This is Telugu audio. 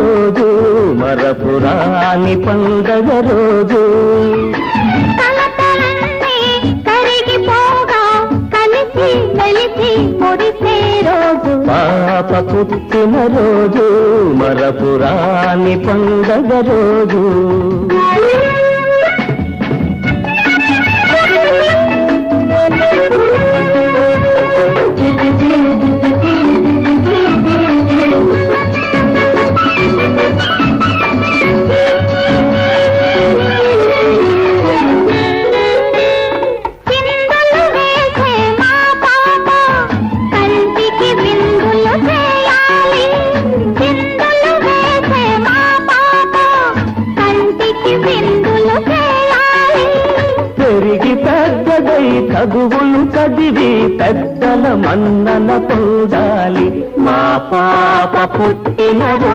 రోజు మరపురాని పండగ రోజు పాప పుట్టిన రోజు మరపురాని పండగ రోజు పెరిగి పెద్దదై చదువులు చదివి పెద్దల మన్నన పొందాలి మా పాప పుట్టిన